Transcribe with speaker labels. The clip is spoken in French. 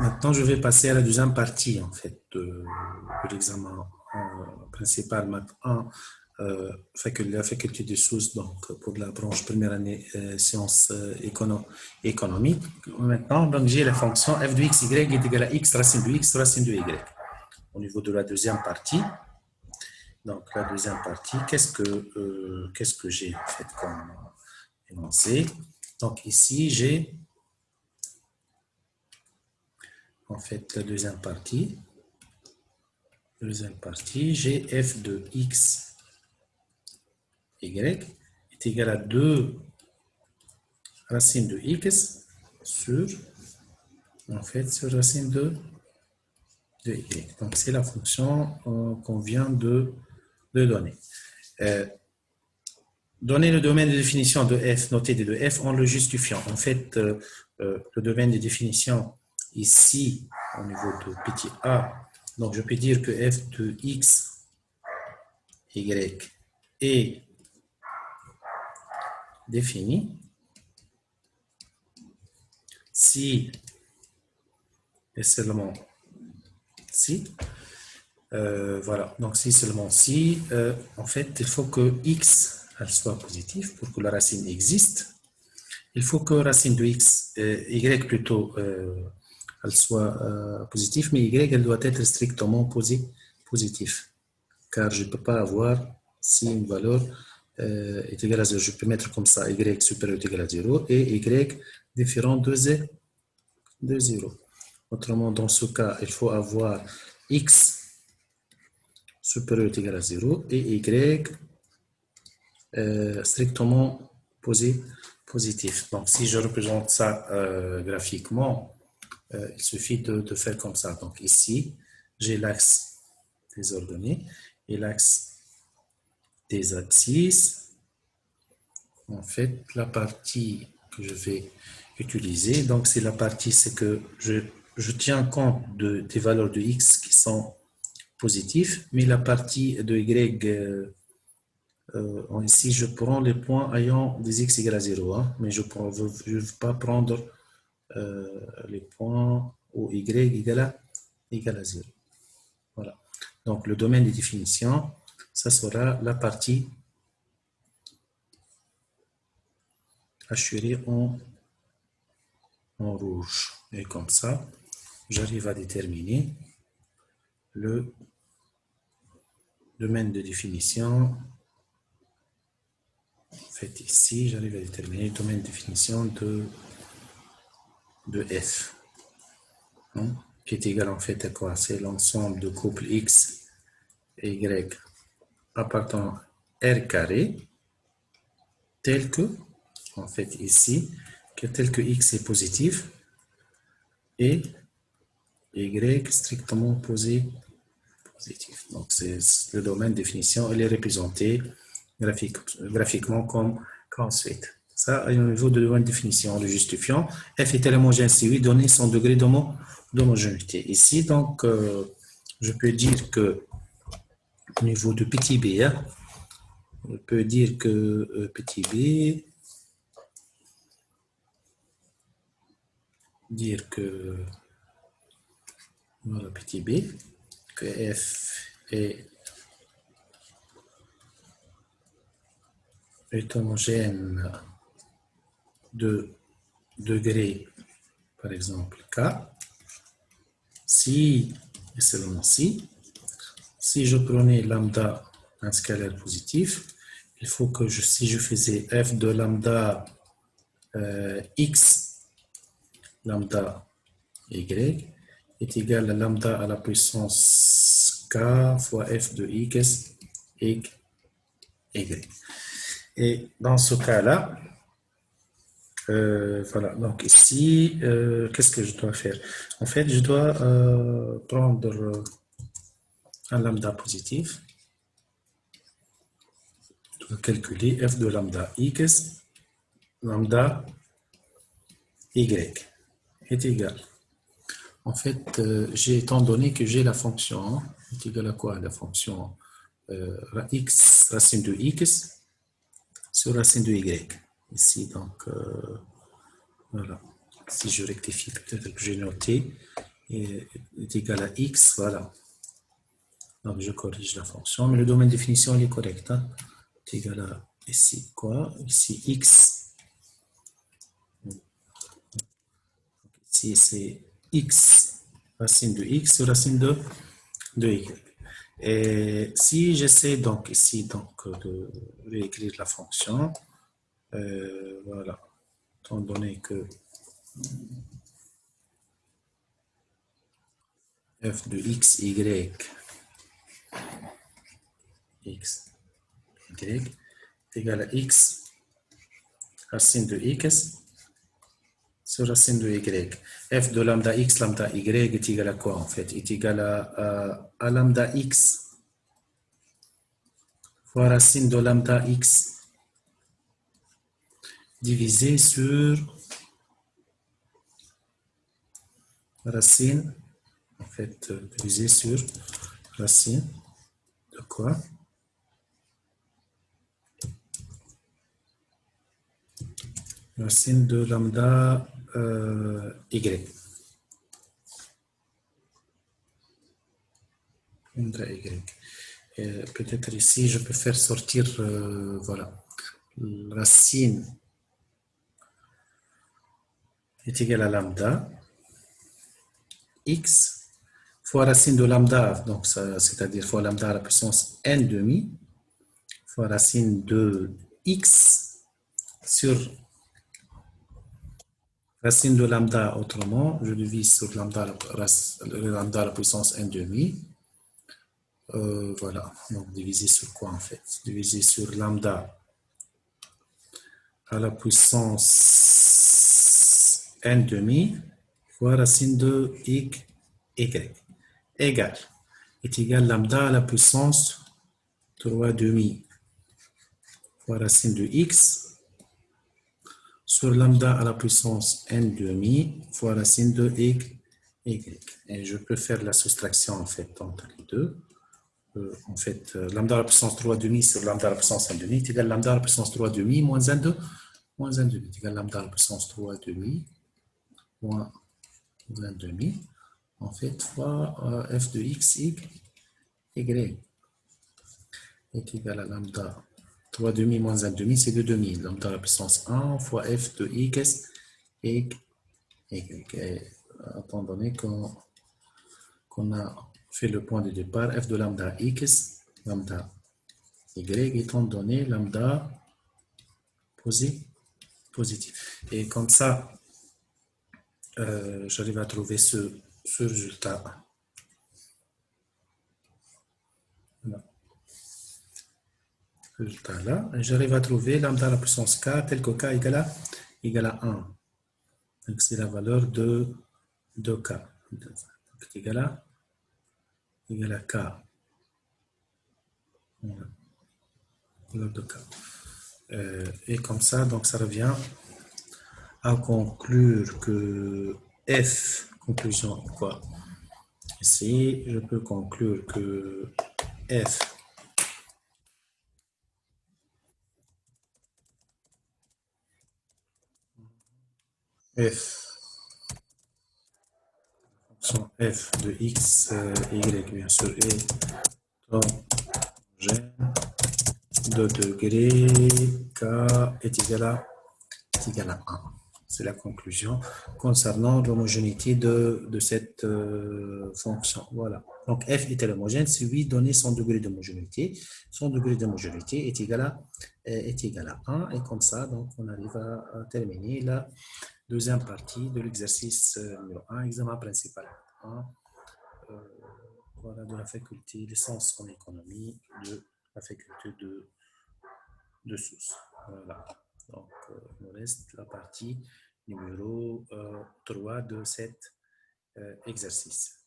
Speaker 1: Maintenant, je vais passer à la deuxième partie en fait de l'examen principal. Maintenant, la faculté des sciences, donc pour la branche première année sciences économiques. Maintenant, donc j'ai la fonction f de x, y est égale à x racine de x racine de y. Au niveau de la deuxième partie, donc la deuxième partie, qu'est-ce que j'ai en fait comme énoncé? Donc ici, j'ai en fait la deuxième partie, j'ai f de x, y est égal à 2 racine de x sur, en fait, sur racine de y. Donc, c'est la fonction qu'on vient de donner. Donner le domaine de définition de f, noté de f, en le justifiant. En fait, le domaine de définition ici, au niveau de petit a, donc je peux dire que f de x, y est défini si et seulement si, voilà, donc si seulement si, en fait, il faut que x elle soit positive pour que la racine existe. Il faut que racine de x, y plutôt, elle soit positive, mais y elle doit être strictement positive, car je ne peux pas avoir si une valeur est égale à 0. Je peux mettre comme ça y supérieur ou égal à 0 et y différent de 0. Autrement, dans ce cas, il faut avoir x supérieur ou égal à 0 et y strictement positif. Donc, si je représente ça graphiquement, il suffit de faire comme ça. Donc, ici, j'ai l'axe des ordonnées et l'axe des abscisses. En fait, la partie que je vais utiliser, donc c'est la partie, c'est que je tiens compte des valeurs de x qui sont positifs, mais la partie de y, ici je prends les points ayant des x égale à 0, hein, mais je ne veux pas prendre les points où y égale à 0. Voilà. Donc le domaine de définition, ça sera la partie hachurée en rouge. Et comme ça, j'arrive à déterminer le domaine de définition. En fait, ici, j'arrive à déterminer le domaine de définition de f, hein, qui est égal en fait à quoi? C'est l'ensemble de couples x et y appartenant R carré, tel que, en fait ici, que tel que x est positif et y strictement positif. Donc c'est le domaine de définition, il est représenté graphiquement comme suite. Ça, au niveau de domaine de définition, le justifiant, f est homogène si oui, donné son degré d'homogénéité. Ici, donc, je peux dire que au niveau de petit b, hein, on peut dire que petit b, dire que, voilà, petit b, que f est homogène de degré, par exemple, k, si, et seulement si je prenais lambda un scalaire positif, il faut que si je faisais f de lambda x, lambda y, est égal à lambda à la puissance k fois f de x et y. Et dans ce cas-là, voilà, donc ici, qu'est-ce que je dois faire? En fait, je dois prendre un lambda positif, je dois calculer f de lambda x, lambda y est égal. En fait, étant donné que j'ai la fonction, est égal à quoi? La fonction x racine de x sur racine de y. Ici, donc, voilà. Si je rectifie, peut-être que j'ai noté est égal à x, voilà. Donc, je corrige la fonction, mais le domaine de définition il est correct. Hein. C'est égal à ici quoi? Ici x. Ici c'est x, racine de x sur racine de y. Et si j'essaie donc ici donc de réécrire la fonction, voilà, étant donné que f de x, y, x, y est égal à x, racine de x, sur racine de y. F de lambda x, lambda y est égal à quoi en fait? Est égal à lambda x fois racine de lambda x divisé sur racine, en fait, divisé sur racine de quoi? Racine de lambda y. Lambda y. Peut-être ici, je peux faire sortir, voilà, racine est égale à lambda x fois racine de lambda, donc c'est-à-dire fois lambda à la puissance n demi, fois racine de x sur racine de lambda, autrement, je divise sur lambda à la puissance n demi. Voilà, donc divisé sur quoi en fait? Divisé sur lambda à la puissance n demi fois racine de y égale est égal lambda à la puissance 3 demi fois racine de x sur lambda à la puissance n demi fois racine de y. Et je peux faire la soustraction en fait entre les deux. En fait, lambda à la puissance 3 demi sur lambda à la puissance 1 demi est égal à lambda à la puissance 3 demi moins 1 demi est égal à lambda à la puissance 3 demi moins 1 demi, en fait, fois f de x, y est égal à lambda 3 demi moins 1 demi, c'est 2 demi. Lambda à la puissance 1 fois f de x, y. Étant donné qu'on a fait le point de départ, f de lambda x, lambda y étant donné lambda positif. Et comme ça, j'arrive à trouver ce résultat. Voilà. Résultat là. J'arrive à trouver lambda à la puissance k tel que k égale à 1. Donc c'est la valeur de k. Donc, égale à k. Voilà. Valeur de k. Et comme ça, donc ça revient à conclure que f, conclusion quoi? Ici, je peux conclure que f fonction f de x, y bien sûr, est homogène de degré k est égal à 1. C'est la conclusion concernant l'homogénéité de cette fonction. Voilà. Donc, f est homogène si oui, donner son degré d'homogénéité. Son degré d'homogénéité est égal à 1. Et comme ça, donc, on arrive à terminer la deuxième partie de l'exercice numéro 1, examen principal 1. Voilà, de la faculté licence en économie de la faculté de Sousse. Voilà. Donc, il nous reste la partie numéro 3 de cet exercice.